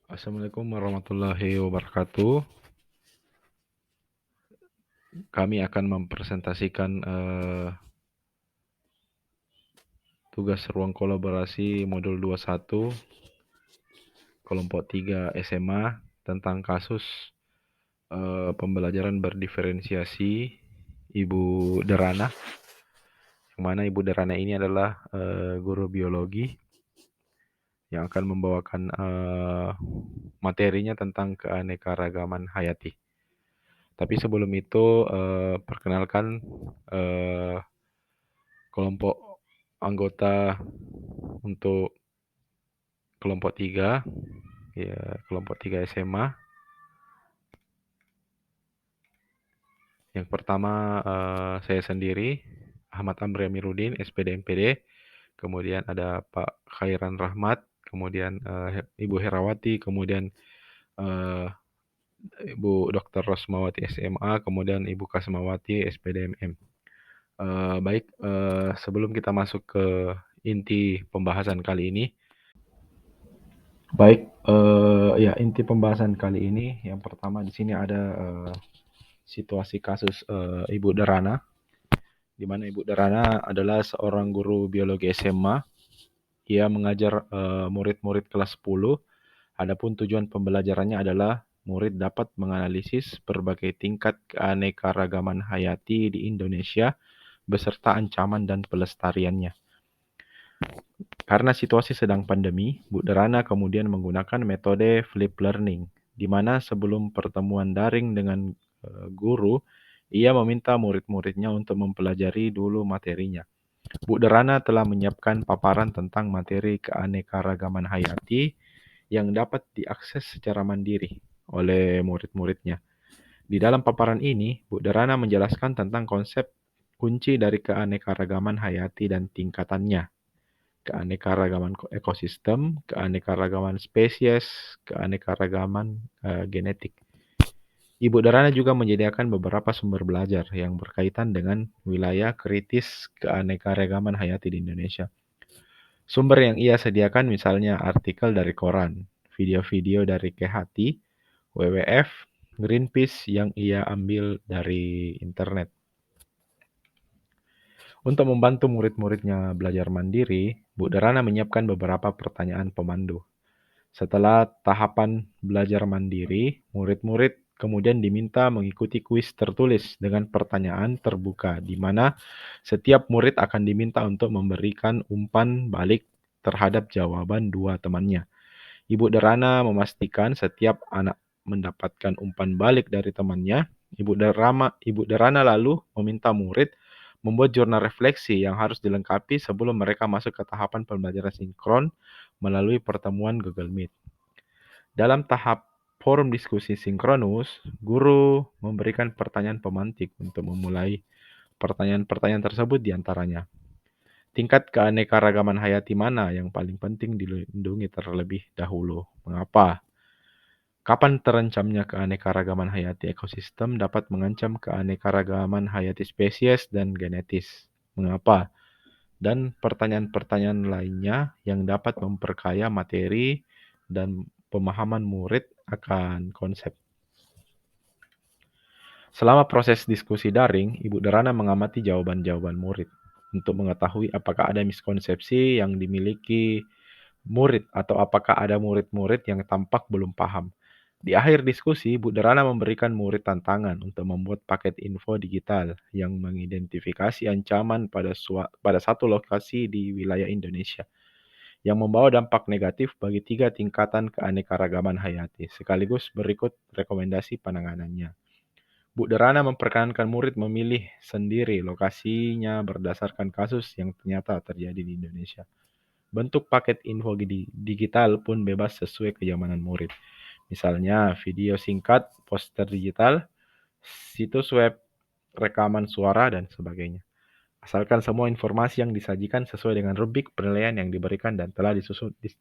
Assalamualaikum warahmatullahi wabarakatuh. Kami akan mempresentasikan tugas ruang kolaborasi modul 21 kelompok 3 SMA tentang kasus pembelajaran berdiferensiasi Ibu Derana, yang mana Ibu Derana ini adalah guru biologi yang akan membawakan materinya tentang keanekaragaman hayati. Tapi sebelum itu, perkenalkan kelompok anggota untuk kelompok 3, ya, kelompok 3 SMA. Yang pertama saya sendiri, Ahmad Amri Amiruddin, SPD MPD. Kemudian ada Pak Khairan Rahmat, kemudian Ibu Herawati, kemudian Ibu Dr. Rosmawati SMA, kemudian Ibu Kasmawati SPD MM. Baik, sebelum kita masuk ke inti pembahasan kali ini, inti pembahasan kali ini yang pertama di sini ada situasi kasus Ibu Derana, di mana Ibu Derana adalah seorang guru biologi SMA. Ia mengajar murid-murid kelas 10. Adapun tujuan pembelajarannya adalah murid dapat menganalisis berbagai tingkat keanekaragaman hayati di Indonesia beserta ancaman dan pelestariannya. Karena situasi sedang pandemi, Bu Derana kemudian menggunakan metode flip learning, di mana sebelum pertemuan daring dengan guru, ia meminta murid-muridnya untuk mempelajari dulu materinya. Bu Derana telah menyiapkan paparan tentang materi keanekaragaman hayati yang dapat diakses secara mandiri oleh murid-muridnya. Di dalam paparan ini, Bu Derana menjelaskan tentang konsep kunci dari keanekaragaman hayati dan tingkatannya. Keanekaragaman ekosistem, keanekaragaman spesies, keanekaragaman genetik. Ibu Derana juga menyediakan beberapa sumber belajar yang berkaitan dengan wilayah kritis keanekaragaman hayati di Indonesia. Sumber yang ia sediakan misalnya artikel dari koran, video-video dari Kehati, WWF, Greenpeace yang ia ambil dari internet. Untuk membantu murid-muridnya belajar mandiri, Bu Derana menyiapkan beberapa pertanyaan pemandu. Setelah tahapan belajar mandiri, murid-murid kemudian diminta mengikuti kuis tertulis dengan pertanyaan terbuka, di mana setiap murid akan diminta untuk memberikan umpan balik terhadap jawaban dua temannya. Ibu Derana memastikan setiap anak mendapatkan umpan balik dari temannya. Ibu Derana lalu meminta murid membuat jurnal refleksi yang harus dilengkapi sebelum mereka masuk ke tahapan pembelajaran sinkron melalui pertemuan Google Meet. Dalam tahap forum diskusi sinkronus, guru memberikan pertanyaan pemantik untuk memulai pertanyaan-pertanyaan tersebut diantaranya. Tingkat keanekaragaman hayati mana yang paling penting dilindungi terlebih dahulu? Mengapa? Kapan terancamnya keanekaragaman hayati ekosistem dapat mengancam keanekaragaman hayati spesies dan genetis? Mengapa? Dan pertanyaan-pertanyaan lainnya yang dapat memperkaya materi dan pemahaman murid akan konsep. Selama proses diskusi daring, Ibu Derana mengamati jawaban-jawaban murid untuk mengetahui apakah ada miskonsepsi yang dimiliki murid atau apakah ada murid-murid yang tampak belum paham. Di akhir diskusi, Bu Derana memberikan murid tantangan untuk membuat paket info digital yang mengidentifikasi ancaman pada satu lokasi di wilayah Indonesia yang membawa dampak negatif bagi 3 tingkatan keanekaragaman hayati. Sekaligus berikut rekomendasi penanganannya. Bu Derana memperkenankan murid memilih sendiri lokasinya berdasarkan kasus yang ternyata terjadi di Indonesia. Bentuk paket info digital pun bebas sesuai kenyamanan murid. Misalnya video singkat, poster digital, situs web, rekaman suara, dan sebagainya. Asalkan semua informasi yang disajikan sesuai dengan rubrik penilaian yang diberikan dan telah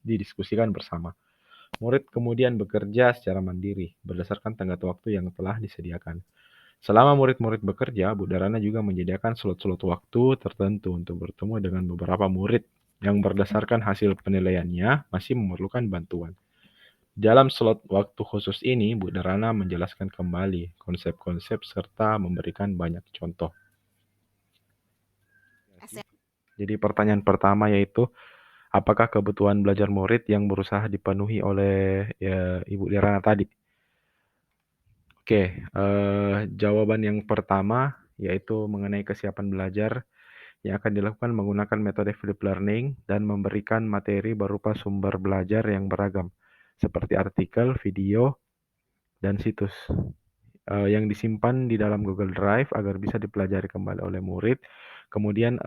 didiskusikan bersama. Murid kemudian bekerja secara mandiri berdasarkan tenggat waktu yang telah disediakan. Selama murid-murid bekerja, Bu Darana juga menyediakan slot-slot waktu tertentu untuk bertemu dengan beberapa murid yang berdasarkan hasil penilaiannya masih memerlukan bantuan. Dalam slot waktu khusus ini, Bu Darana menjelaskan kembali konsep-konsep serta memberikan banyak contoh. Jadi pertanyaan pertama yaitu, apakah kebutuhan belajar murid yang berusaha dipenuhi oleh Ibu Darana tadi? Oke, jawaban yang pertama yaitu mengenai kesiapan belajar yang akan dilakukan menggunakan metode flip learning dan memberikan materi berupa sumber belajar yang beragam, seperti artikel, video, dan situs yang disimpan di dalam Google Drive agar bisa dipelajari kembali oleh murid. Kemudian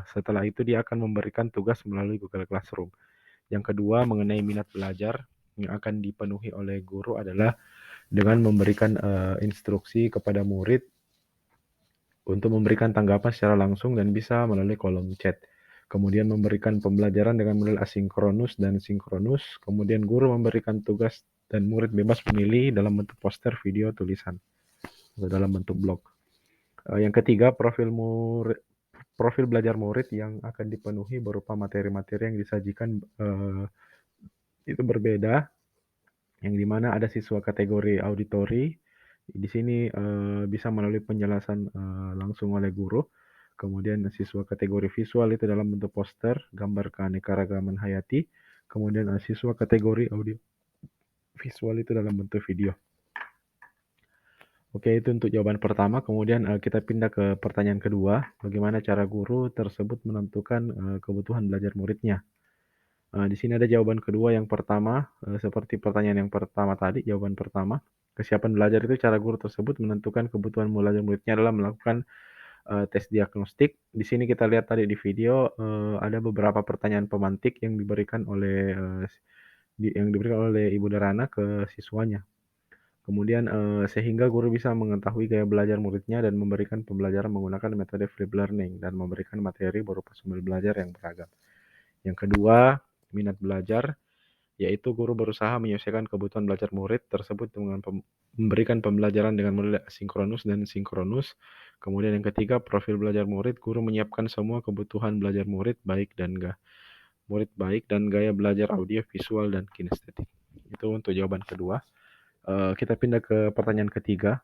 setelah itu dia akan memberikan tugas melalui Google Classroom. Yang kedua mengenai minat belajar yang akan dipenuhi oleh guru adalah dengan memberikan instruksi kepada murid untuk memberikan tanggapan secara langsung dan bisa melalui kolom chat. Kemudian memberikan pembelajaran dengan model asinkronus dan sinkronus. Kemudian guru memberikan tugas dan murid bebas memilih dalam bentuk poster, video, tulisan, atau dalam bentuk blog. Yang ketiga, profil belajar murid yang akan dipenuhi berupa materi-materi yang disajikan itu berbeda, yang dimana ada siswa kategori auditori. Di sini bisa melalui penjelasan langsung oleh guru. Kemudian siswa kategori visual itu dalam bentuk poster, gambar keanekaragaman hayati. Kemudian siswa kategori audio visual itu dalam bentuk video. Oke, itu untuk jawaban pertama. Kemudian kita pindah ke pertanyaan kedua. Bagaimana cara guru tersebut menentukan kebutuhan belajar muridnya? Di sini ada jawaban kedua. Yang pertama, seperti pertanyaan yang pertama tadi, jawaban pertama. Kesiapan belajar itu cara guru tersebut menentukan kebutuhan belajar muridnya adalah melakukan tes diagnostik. Di sini kita lihat tadi di video ada beberapa pertanyaan pemantik yang diberikan oleh Ibu Darana ke siswanya. Kemudian sehingga guru bisa mengetahui gaya belajar muridnya dan memberikan pembelajaran menggunakan metode flip learning dan memberikan materi berupa sumber belajar yang beragam. Yang kedua, minat belajar, yaitu guru berusaha menyelesaikan kebutuhan belajar murid tersebut dengan memberikan pembelajaran dengan model asinkronus dan sinkronus. Kemudian yang ketiga, profil belajar murid, guru menyiapkan semua kebutuhan belajar murid baik dan gaya belajar audio, visual, dan kinestetik. Itu untuk jawaban kedua. Kita pindah ke pertanyaan ketiga.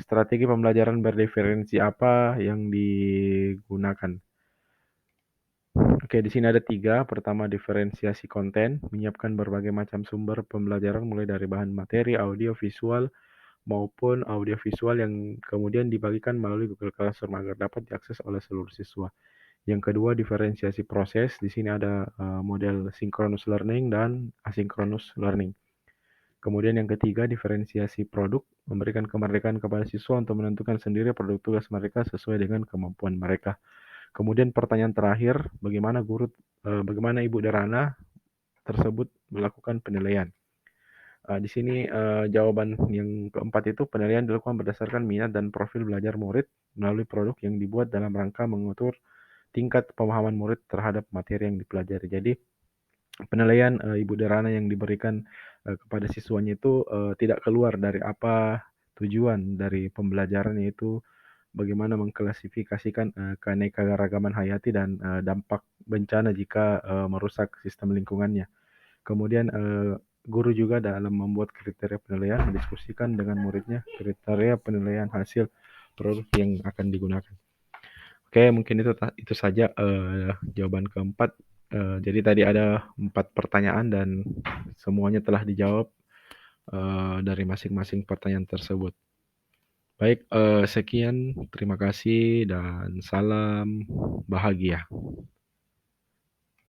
Strategi pembelajaran berdiferensi apa yang digunakan? Oke, di sini ada 3. Pertama, diferensiasi konten, menyiapkan berbagai macam sumber pembelajaran mulai dari bahan materi, audio, visual, maupun audio visual yang kemudian dibagikan melalui Google Classroom agar dapat diakses oleh seluruh siswa. Yang kedua, diferensiasi proses. Di sini ada model synchronous learning dan asynchronous learning. Kemudian yang ketiga, diferensiasi produk, memberikan kemerdekaan kepada siswa untuk menentukan sendiri produk tugas mereka sesuai dengan kemampuan mereka. Kemudian pertanyaan terakhir, bagaimana Ibu Darana tersebut melakukan penilaian? Di sini jawaban yang keempat itu penilaian dilakukan berdasarkan minat dan profil belajar murid melalui produk yang dibuat dalam rangka mengukur tingkat pemahaman murid terhadap materi yang dipelajari. Jadi penilaian Ibu Darana yang diberikan kepada siswanya itu tidak keluar dari apa tujuan dari pembelajaran, yaitu bagaimana mengklasifikasikan keanekaragaman hayati dan dampak bencana jika merusak sistem lingkungannya. Kemudian guru juga dalam membuat kriteria penilaian mendiskusikan dengan muridnya kriteria penilaian hasil produk yang akan digunakan. Oke, mungkin itu saja jawaban keempat. Jadi tadi ada 4 pertanyaan dan semuanya telah dijawab dari masing-masing pertanyaan tersebut. Baik, sekian, terima kasih dan salam bahagia.